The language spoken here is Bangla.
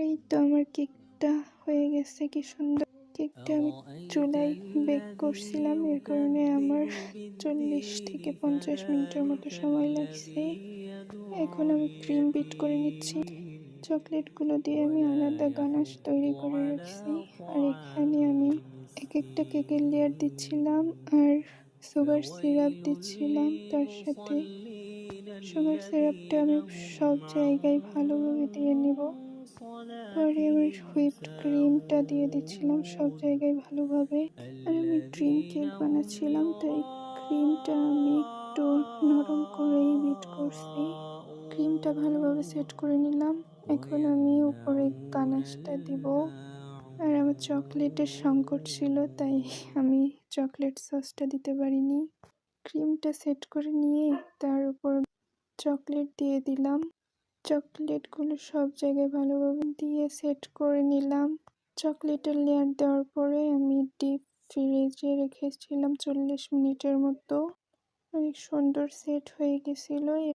এই তো আমার কেকটা হয়ে গেছে, কি সুন্দর। কেকটা আমি চুলায় বেক করছিলাম, এর কারণে আমার 40 থেকে 50 মিনিটের মতো সময় লাগছে। এখন আমি ক্রিম বিট করে নিচ্ছি। চকলেটগুলো দিয়ে আমি আলাদা গানাশ তৈরি করে রাখছি। আর এখানে আমি এক একটা কেকের লেয়ার দিচ্ছিলাম আর সুগার সিরাপ দিচ্ছিলাম। তার সাথে সুগার সিরাপটা আমি সব জায়গায় ভালোভাবে দিয়ে নিব। পরে আমি হুইপড ক্রিমটা দিয়ে দিচ্ছিলাম সব জায়গায় ভালোভাবে। আর আমি ড্রিম কেক বানাচ্ছিলাম, তাই ক্রিমটা আমি একটু নরম করেই বিট করছি। ক্রিমটা ভালোভাবে সেট করে নিলাম। এখন আমি উপরে গানাশটা দিব। আর আমার চকলেটের সংকট ছিল, তাই আমি চকলেট সসটা দিতে পারিনি। ক্রিমটা সেট করে নিয়ে তার উপর চকলেট দিয়ে দিলাম। চকলেটগুলো সব জায়গায় ভালোভাবে দিয়ে সেট করে নিলাম। চকলেটের লেয়ার দেওয়ার পরে আমি ডিপ ফ্রিজে রেখেছিলাম 40 মিনিটের মতো। অনেক সুন্দর সেট হয়ে গেছিল।